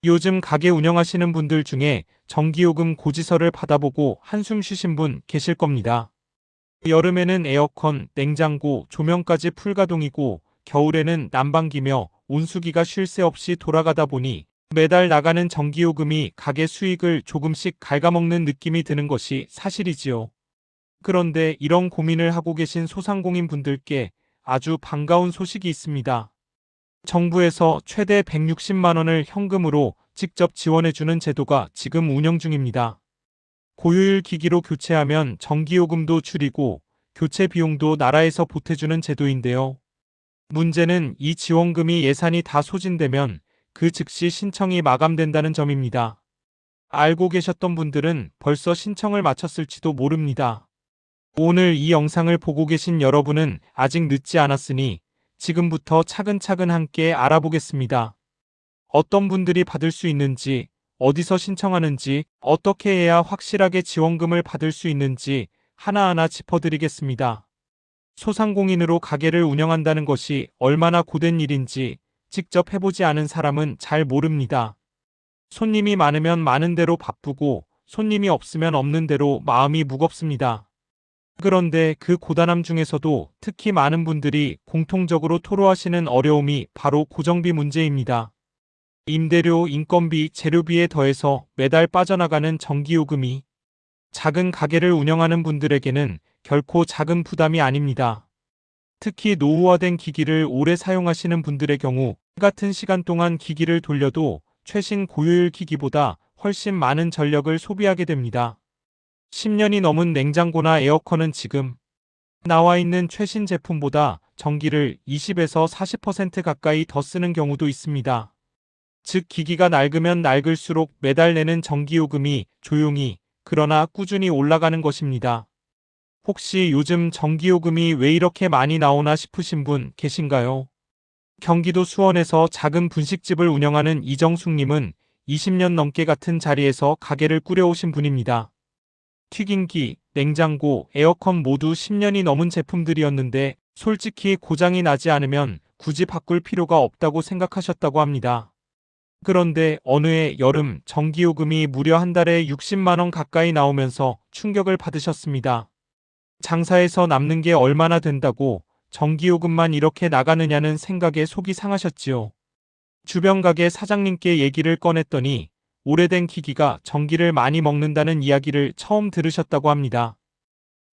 요즘 가게 운영하시는 분들 중에 전기요금 고지서를 받아보고 한숨 쉬신 분 계실 겁니다. 여름에는 에어컨, 냉장고, 조명까지 풀가동이고 겨울에는 난방기며 온수기가 쉴 새 없이 돌아가다 보니 매달 나가는 전기요금이 가게 수익을 조금씩 갉아먹는 느낌이 드는 것이 사실이지요. 그런데 이런 고민을 하고 계신 소상공인 분들께 아주 반가운 소식이 있습니다. 정부에서 최대 160만 원을 현금으로 직접 지원해주는 제도가 지금 운영 중입니다. 고효율 기기로 교체하면 전기요금도 줄이고 교체 비용도 나라에서 보태주는 제도인데요. 문제는 이 지원금이 예산이 다 소진되면 그 즉시 신청이 마감된다는 점입니다. 알고 계셨던 분들은 벌써 신청을 마쳤을지도 모릅니다. 오늘 이 영상을 보고 계신 여러분은 아직 늦지 않았으니 지금부터 차근차근 함께 알아보겠습니다. 어떤 분들이 받을 수 있는지, 어디서 신청하는지, 어떻게 해야 확실하게 지원금을 받을 수 있는지 하나하나 짚어드리겠습니다. 소상공인으로 가게를 운영한다는 것이 얼마나 고된 일인지 직접 해보지 않은 사람은 잘 모릅니다. 손님이 많으면 많은 대로 바쁘고 손님이 없으면 없는 대로 마음이 무겁습니다. 그런데 그 고단함 중에서도 특히 많은 분들이 공통적으로 토로하시는 어려움이 바로 고정비 문제입니다. 임대료, 인건비, 재료비에 더해서 매달 빠져나가는 전기요금이 작은 가게를 운영하는 분들에게는 결코 작은 부담이 아닙니다. 특히 노후화된 기기를 오래 사용하시는 분들의 경우 같은 시간 동안 기기를 돌려도 최신 고효율 기기보다 훨씬 많은 전력을 소비하게 됩니다. 10년이 넘은 냉장고나 에어컨은 지금 나와 있는 최신 제품보다 전기를 20에서 40% 가까이 더 쓰는 경우도 있습니다. 즉 기기가 낡으면 낡을수록 매달 내는 전기요금이 조용히 그러나 꾸준히 올라가는 것입니다. 혹시 요즘 전기요금이 왜 이렇게 많이 나오나 싶으신 분 계신가요? 경기도 수원에서 작은 분식집을 운영하는 이정숙님은 20년 넘게 같은 자리에서 가게를 꾸려오신 분입니다. 튀김기, 냉장고, 에어컨 모두 10년이 넘은 제품들이었는데 솔직히 고장이 나지 않으면 굳이 바꿀 필요가 없다고 생각하셨다고 합니다. 그런데 어느 해 여름 전기요금이 무려 한 달에 60만 원 가까이 나오면서 충격을 받으셨습니다. 장사에서 남는 게 얼마나 된다고 전기요금만 이렇게 나가느냐는 생각에 속이 상하셨지요. 주변 가게 사장님께 얘기를 꺼냈더니 오래된 기기가 전기를 많이 먹는다는 이야기를 처음 들으셨다고 합니다.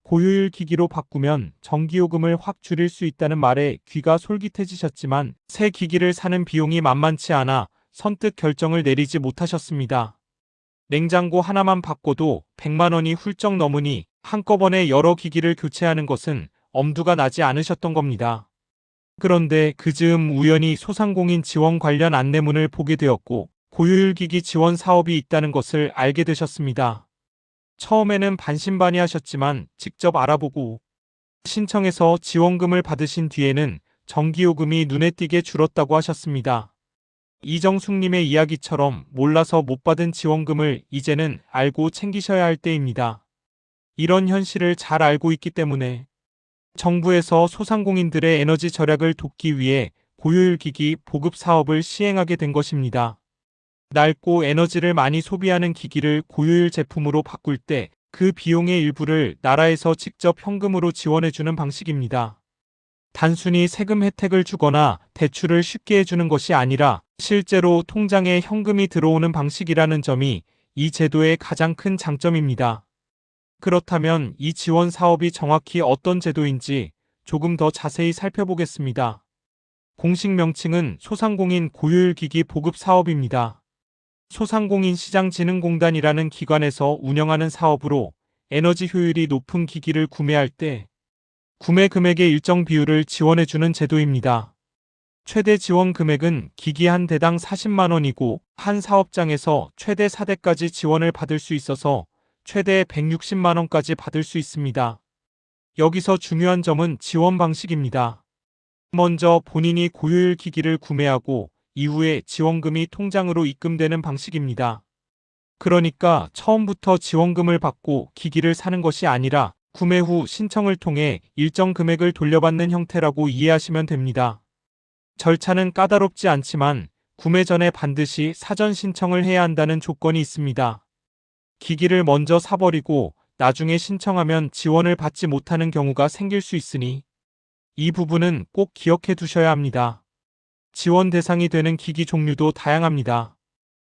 고효율 기기로 바꾸면 전기요금을 확 줄일 수 있다는 말에 귀가 솔깃해지셨지만 새 기기를 사는 비용이 만만치 않아 선뜻 결정을 내리지 못하셨습니다. 냉장고 하나만 바꿔도 100만 원이 훌쩍 넘으니 한꺼번에 여러 기기를 교체하는 것은 엄두가 나지 않으셨던 겁니다. 그런데 그 즈음 우연히 소상공인 지원 관련 안내문을 보게 되었고 고효율 기기 지원 사업이 있다는 것을 알게 되셨습니다. 처음에는 반신반의하셨지만 직접 알아보고 신청해서 지원금을 받으신 뒤에는 전기요금이 눈에 띄게 줄었다고 하셨습니다. 이정숙님의 이야기처럼 몰라서 못 받은 지원금을 이제는 알고 챙기셔야 할 때입니다. 이런 현실을 잘 알고 있기 때문에 정부에서 소상공인들의 에너지 절약을 돕기 위해 고효율 기기 보급 사업을 시행하게 된 것입니다. 낡고 에너지를 많이 소비하는 기기를 고효율 제품으로 바꿀 때 그 비용의 일부를 나라에서 직접 현금으로 지원해주는 방식입니다. 단순히 세금 혜택을 주거나 대출을 쉽게 해주는 것이 아니라 실제로 통장에 현금이 들어오는 방식이라는 점이 이 제도의 가장 큰 장점입니다. 그렇다면 이 지원 사업이 정확히 어떤 제도인지 조금 더 자세히 살펴보겠습니다. 공식 명칭은 소상공인 고효율 기기 보급 사업입니다. 소상공인시장진흥공단이라는 기관에서 운영하는 사업으로 에너지 효율이 높은 기기를 구매할 때 구매 금액의 일정 비율을 지원해주는 제도입니다. 최대 지원 금액은 기기 한 대당 40만 원이고 한 사업장에서 최대 4대까지 지원을 받을 수 있어서 최대 160만 원까지 받을 수 있습니다. 여기서 중요한 점은 지원 방식입니다. 먼저 본인이 고효율 기기를 구매하고 이후에 지원금이 통장으로 입금되는 방식입니다. 그러니까 처음부터 지원금을 받고 기기를 사는 것이 아니라 구매 후 신청을 통해 일정 금액을 돌려받는 형태라고 이해하시면 됩니다. 절차는 까다롭지 않지만 구매 전에 반드시 사전 신청을 해야 한다는 조건이 있습니다. 기기를 먼저 사버리고 나중에 신청하면 지원을 받지 못하는 경우가 생길 수 있으니 이 부분은 꼭 기억해 두셔야 합니다. 지원 대상이 되는 기기 종류도 다양합니다.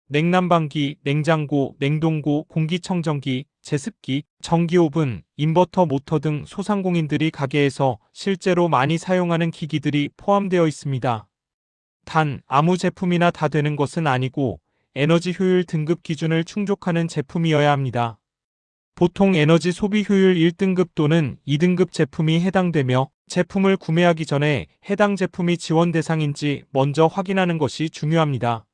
냉난방기, 냉장고, 냉동고, 공기청정기, 제습기, 전기오븐, 인버터 모터 등 소상공인들이 가게에서 실제로 많이 사용하는 기기들이 포함되어 있습니다. 단, 아무 제품이나 다 되는 것은 아니고 에너지 효율 등급 기준을 충족하는 제품이어야 합니다. 보통 에너지 소비 효율 1등급 또는 2등급 제품이 해당되며 제품을 구매하기 전에 해당 제품이 지원 대상인지 먼저 확인하는 것이 중요합니다.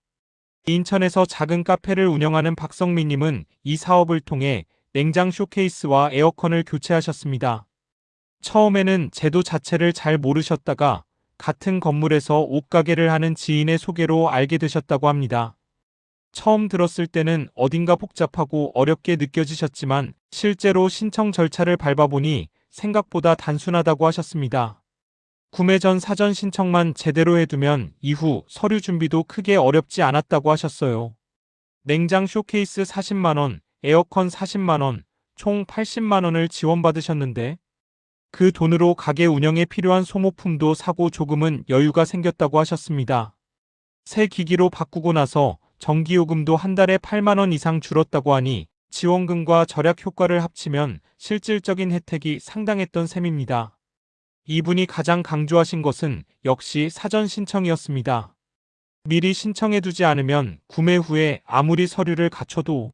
인천에서 작은 카페를 운영하는 박성민님은 이 사업을 통해 냉장 쇼케이스와 에어컨을 교체하셨습니다. 처음에는 제도 자체를 잘 모르셨다가 같은 건물에서 옷가게를 하는 지인의 소개로 알게 되셨다고 합니다. 처음 들었을 때는 어딘가 복잡하고 어렵게 느껴지셨지만 실제로 신청 절차를 밟아보니 생각보다 단순하다고 하셨습니다. 구매 전 사전 신청만 제대로 해두면 이후 서류 준비도 크게 어렵지 않았다고 하셨어요. 냉장 쇼케이스 40만원, 에어컨 40만원, 총 80만원을 지원받으셨는데 그 돈으로 가게 운영에 필요한 소모품도 사고 조금은 여유가 생겼다고 하셨습니다. 새 기기로 바꾸고 나서 전기요금도 한 달에 8만원 이상 줄었다고 하니 지원금과 절약 효과를 합치면 실질적인 혜택이 상당했던 셈입니다. 이분이 가장 강조하신 것은 역시 사전 신청이었습니다. 미리 신청해두지 않으면 구매 후에 아무리 서류를 갖춰도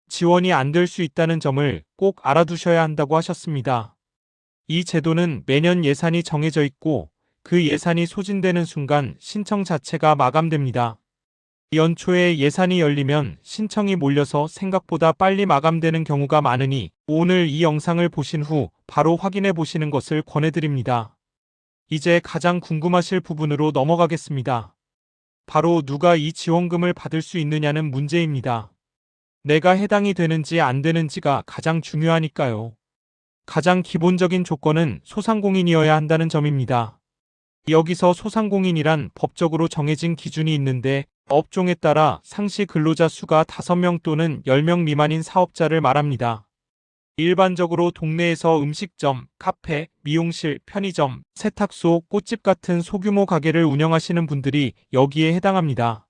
지원이 안 될 수 있다는 점을 꼭 알아두셔야 한다고 하셨습니다. 이 제도는 매년 예산이 정해져 있고 그 예산이 소진되는 순간 신청 자체가 마감됩니다. 연초에 예산이 열리면 신청이 몰려서 생각보다 빨리 마감되는 경우가 많으니 오늘 이 영상을 보신 후 바로 확인해 보시는 것을 권해드립니다. 이제 가장 궁금하실 부분으로 넘어가겠습니다. 바로 누가 이 지원금을 받을 수 있느냐는 문제입니다. 내가 해당이 되는지 안 되는지가 가장 중요하니까요. 가장 기본적인 조건은 소상공인이어야 한다는 점입니다. 여기서 소상공인이란 법적으로 정해진 기준이 있는데 업종에 따라 상시 근로자 수가 5명 또는 10명 미만인 사업자를 말합니다. 일반적으로 동네에서 음식점, 카페, 미용실, 편의점, 세탁소, 꽃집 같은 소규모 가게를 운영하시는 분들이 여기에 해당합니다.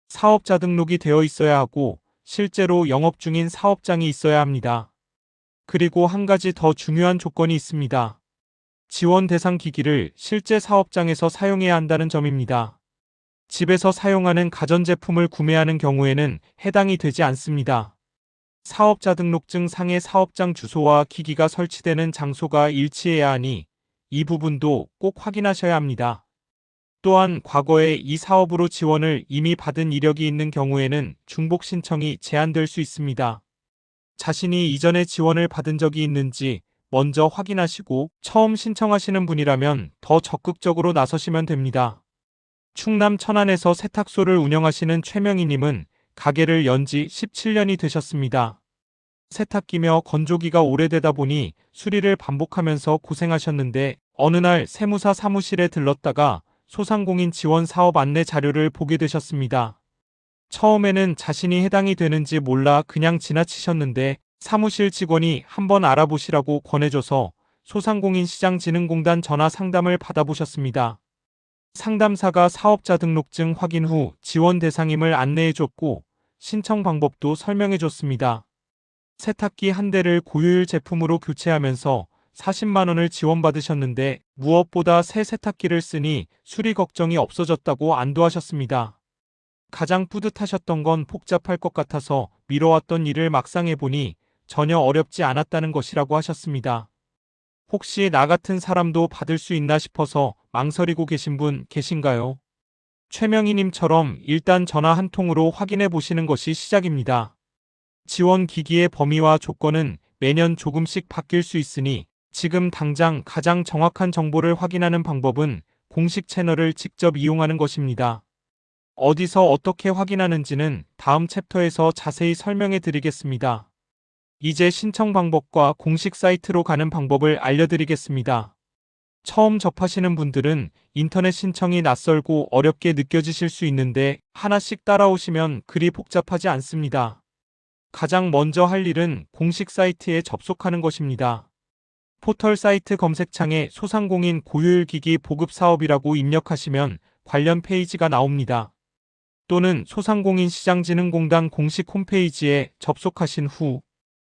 사업자 등록이 되어 있어야 하고 실제로 영업 중인 사업장이 있어야 합니다. 그리고 한 가지 더 중요한 조건이 있습니다. 지원 대상 기기를 실제 사업장에서 사용해야 한다는 점입니다. 집에서 사용하는 가전제품을 구매하는 경우에는 해당이 되지 않습니다. 사업자 등록증 상의 사업장 주소와 기기가 설치되는 장소가 일치해야 하니 이 부분도 꼭 확인하셔야 합니다. 또한 과거에 이 사업으로 지원을 이미 받은 이력이 있는 경우에는 중복 신청이 제한될 수 있습니다. 자신이 이전에 지원을 받은 적이 있는지 먼저 확인하시고 처음 신청하시는 분이라면 더 적극적으로 나서시면 됩니다. 충남 천안에서 세탁소를 운영하시는 최명희님은 가게를 연지 17년이 되셨습니다. 세탁기며 건조기가 오래되다 보니 수리를 반복하면서 고생하셨는데 어느 날 세무사 사무실에 들렀다가 소상공인 지원 사업 안내 자료를 보게 되셨습니다. 처음에는 자신이 해당이 되는지 몰라 그냥 지나치셨는데 사무실 직원이 한번 알아보시라고 권해줘서 소상공인시장진흥공단 전화 상담을 받아보셨습니다. 상담사가 사업자 등록증 확인 후 지원 대상임을 안내해줬고 신청 방법도 설명해줬습니다. 세탁기 한 대를 고효율 제품으로 교체하면서 40만 원을 지원받으셨는데 무엇보다 새 세탁기를 쓰니 수리 걱정이 없어졌다고 안도하셨습니다. 가장 뿌듯하셨던 건 복잡할 것 같아서 미뤄왔던 일을 막상 해보니 전혀 어렵지 않았다는 것이라고 하셨습니다. 혹시 나 같은 사람도 받을 수 있나 싶어서 망설이고 계신 분 계신가요? 최명희님처럼 일단 전화 한 통으로 확인해 보시는 것이 시작입니다. 지원 기기의 범위와 조건은 매년 조금씩 바뀔 수 있으니 지금 당장 가장 정확한 정보를 확인하는 방법은 공식 채널을 직접 이용하는 것입니다. 어디서 어떻게 확인하는지는 다음 챕터에서 자세히 설명해 드리겠습니다. 이제 신청 방법과 공식 사이트로 가는 방법을 알려드리겠습니다. 처음 접하시는 분들은 인터넷 신청이 낯설고 어렵게 느껴지실 수 있는데 하나씩 따라오시면 그리 복잡하지 않습니다. 가장 먼저 할 일은 공식 사이트에 접속하는 것입니다. 포털 사이트 검색창에 소상공인 고효율기기 보급 사업이라고 입력하시면 관련 페이지가 나옵니다. 또는 소상공인시장진흥공단 공식 홈페이지에 접속하신 후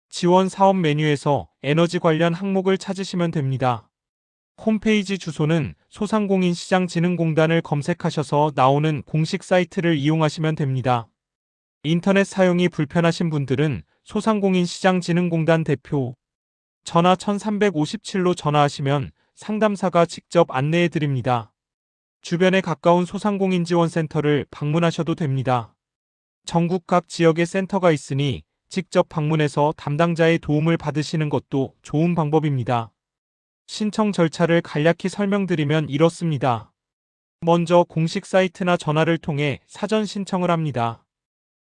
지원 사업 메뉴에서 에너지 관련 항목을 찾으시면 됩니다. 홈페이지 주소는 소상공인시장진흥공단을 검색하셔서 나오는 공식 사이트를 이용하시면 됩니다. 인터넷 사용이 불편하신 분들은 소상공인시장진흥공단 대표 전화 1357로 전화하시면 상담사가 직접 안내해 드립니다. 주변에 가까운 소상공인지원센터를 방문하셔도 됩니다. 전국 각 지역에 센터가 있으니 직접 방문해서 담당자의 도움을 받으시는 것도 좋은 방법입니다. 신청 절차를 간략히 설명드리면 이렇습니다. 먼저 공식 사이트나 전화를 통해 사전 신청을 합니다.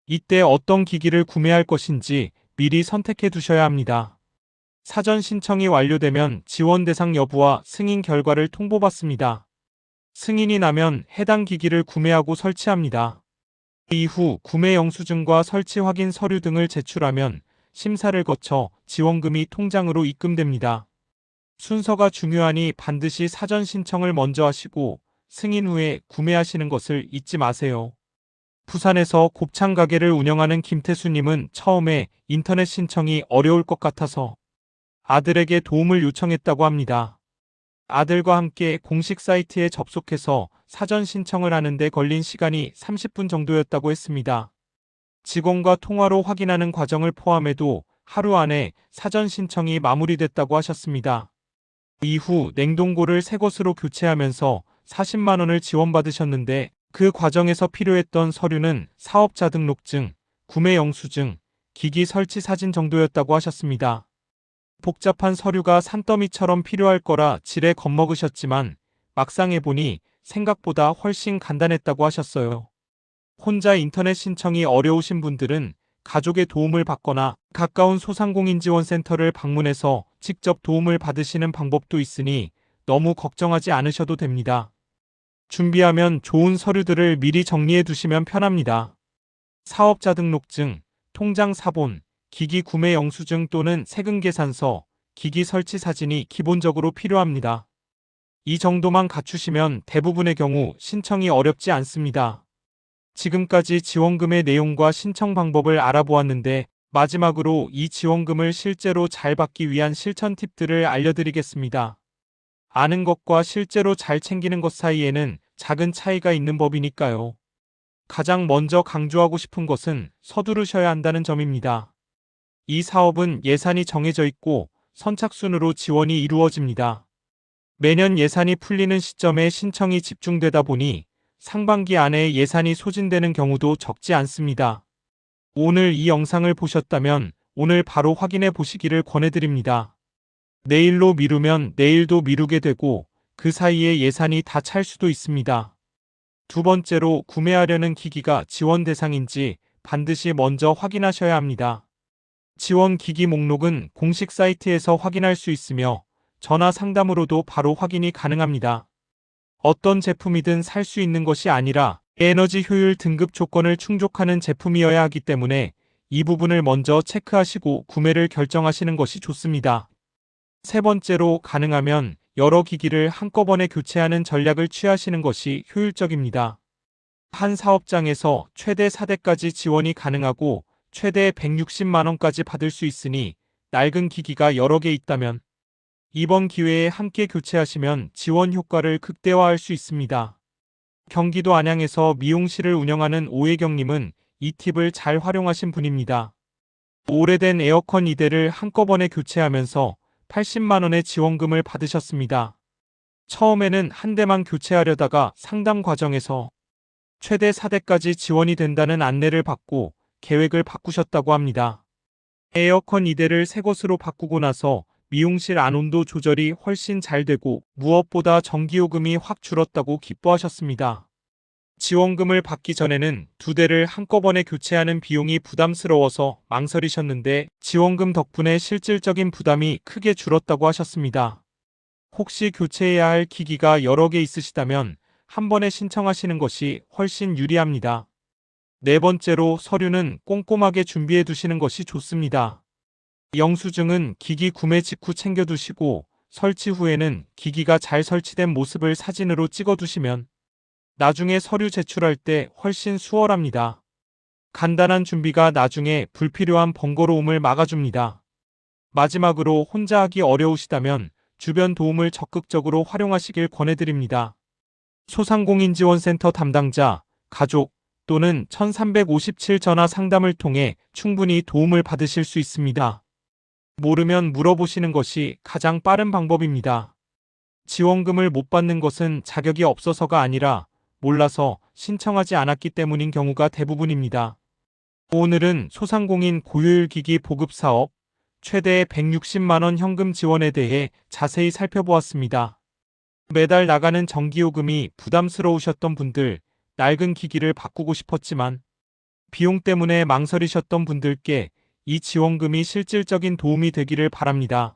이때 어떤 기기를 구매할 것인지 미리 선택해 두셔야 합니다. 사전 신청이 완료되면 지원 대상 여부와 승인 결과를 통보받습니다. 승인이 나면 해당 기기를 구매하고 설치합니다. 이후 구매 영수증과 설치 확인 서류 등을 제출하면 심사를 거쳐 지원금이 통장으로 입금됩니다. 순서가 중요하니 반드시 사전 신청을 먼저 하시고 승인 후에 구매하시는 것을 잊지 마세요. 부산에서 곱창 가게를 운영하는 김태수님은 처음에 인터넷 신청이 어려울 것 같아서 아들에게 도움을 요청했다고 합니다. 아들과 함께 공식 사이트에 접속해서 사전 신청을 하는데 걸린 시간이 30분 정도였다고 했습니다. 직원과 통화로 확인하는 과정을 포함해도 하루 안에 사전 신청이 마무리됐다고 하셨습니다. 이후 냉동고를 새 것으로 교체하면서 40만 원을 지원받으셨는데 그 과정에서 필요했던 서류는 사업자 등록증, 구매 영수증, 기기 설치 사진 정도였다고 하셨습니다. 복잡한 서류가 산더미처럼 필요할 거라 지레 겁먹으셨지만 막상 해보니 생각보다 훨씬 간단했다고 하셨어요. 혼자 인터넷 신청이 어려우신 분들은 가족의 도움을 받거나 가까운 소상공인지원센터를 방문해서 직접 도움을 받으시는 방법도 있으니 너무 걱정하지 않으셔도 됩니다. 준비하면 좋은 서류들을 미리 정리해 두시면 편합니다. 사업자 등록증, 통장 사본, 기기 구매 영수증 또는 세금 계산서, 기기 설치 사진이 기본적으로 필요합니다. 이 정도만 갖추시면 대부분의 경우 신청이 어렵지 않습니다. 지금까지 지원금의 내용과 신청 방법을 알아보았는데 마지막으로 이 지원금을 실제로 잘 받기 위한 실천 팁들을 알려드리겠습니다. 아는 것과 실제로 잘 챙기는 것 사이에는 작은 차이가 있는 법이니까요. 가장 먼저 강조하고 싶은 것은 서두르셔야 한다는 점입니다. 이 사업은 예산이 정해져 있고 선착순으로 지원이 이루어집니다. 매년 예산이 풀리는 시점에 신청이 집중되다 보니 상반기 안에 예산이 소진되는 경우도 적지 않습니다. 오늘 이 영상을 보셨다면 오늘 바로 확인해 보시기를 권해드립니다. 내일로 미루면 내일도 미루게 되고 그 사이에 예산이 다 찰 수도 있습니다. 두 번째로 구매하려는 기기가 지원 대상인지 반드시 먼저 확인하셔야 합니다. 지원 기기 목록은 공식 사이트에서 확인할 수 있으며 전화 상담으로도 바로 확인이 가능합니다. 어떤 제품이든 살 수 있는 것이 아니라 에너지 효율 등급 조건을 충족하는 제품이어야 하기 때문에 이 부분을 먼저 체크하시고 구매를 결정하시는 것이 좋습니다. 세 번째로 가능하면 여러 기기를 한꺼번에 교체하는 전략을 취하시는 것이 효율적입니다. 한 사업장에서 최대 4대까지 지원이 가능하고 최대 160만 원까지 받을 수 있으니 낡은 기기가 여러 개 있다면 이번 기회에 함께 교체하시면 지원 효과를 극대화할 수 있습니다. 경기도 안양에서 미용실을 운영하는 오혜경님은 이 팁을 잘 활용하신 분입니다. 오래된 에어컨 2대를 한꺼번에 교체하면서 80만 원의 지원금을 받으셨습니다. 처음에는 한 대만 교체하려다가 상담 과정에서 최대 4대까지 지원이 된다는 안내를 받고 계획을 바꾸셨다고 합니다. 에어컨 2대를 새 것으로 바꾸고 나서 미용실 안온도 조절이 훨씬 잘 되고 무엇보다 전기요금이 확 줄었다고 기뻐하셨습니다. 지원금을 받기 전에는 2대를 한꺼번에 교체하는 비용이 부담스러워서 망설이셨는데 지원금 덕분에 실질적인 부담이 크게 줄었다고 하셨습니다. 혹시 교체해야 할 기기가 여러 개 있으시다면 한 번에 신청하시는 것이 훨씬 유리합니다. 네 번째로 서류는 꼼꼼하게 준비해 두시는 것이 좋습니다. 영수증은 기기 구매 직후 챙겨두시고 설치 후에는 기기가 잘 설치된 모습을 사진으로 찍어두시면 나중에 서류 제출할 때 훨씬 수월합니다. 간단한 준비가 나중에 불필요한 번거로움을 막아줍니다. 마지막으로 혼자 하기 어려우시다면 주변 도움을 적극적으로 활용하시길 권해드립니다. 소상공인지원센터 담당자, 가족 또는 1357 전화 상담을 통해 충분히 도움을 받으실 수 있습니다. 모르면 물어보시는 것이 가장 빠른 방법입니다. 지원금을 못 받는 것은 자격이 없어서가 아니라 몰라서 신청하지 않았기 때문인 경우가 대부분입니다. 오늘은 소상공인 고효율기기 보급사업 최대 160만 원 현금 지원에 대해 자세히 살펴보았습니다. 매달 나가는 전기요금이 부담스러우셨던 분들, 낡은 기기를 바꾸고 싶었지만 비용 때문에 망설이셨던 분들께 이 지원금이 실질적인 도움이 되기를 바랍니다.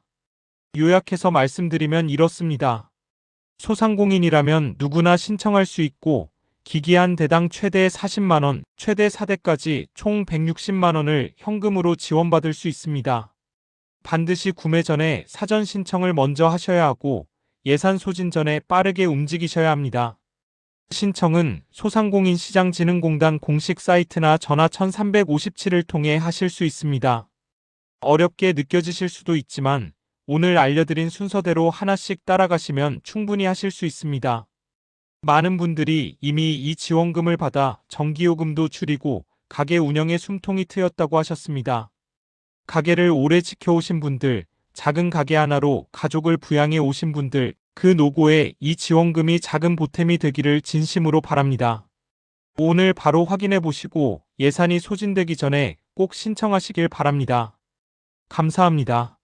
요약해서 말씀드리면 이렇습니다. 소상공인이라면 누구나 신청할 수 있고 기기 한 대당 최대 40만 원, 최대 4대까지 총 160만 원을 현금으로 지원받을 수 있습니다. 반드시 구매 전에 사전 신청을 먼저 하셔야 하고 예산 소진 전에 빠르게 움직이셔야 합니다. 신청은 소상공인시장진흥공단 공식 사이트나 전화 1357을 통해 하실 수 있습니다. 어렵게 느껴지실 수도 있지만 오늘 알려드린 순서대로 하나씩 따라가시면 충분히 하실 수 있습니다. 많은 분들이 이미 이 지원금을 받아 전기요금도 줄이고 가게 운영에 숨통이 트였다고 하셨습니다. 가게를 오래 지켜오신 분들, 작은 가게 하나로 가족을 부양해 오신 분들, 그 노고에 이 지원금이 작은 보탬이 되기를 진심으로 바랍니다. 오늘 바로 확인해 보시고 예산이 소진되기 전에 꼭 신청하시길 바랍니다. 감사합니다.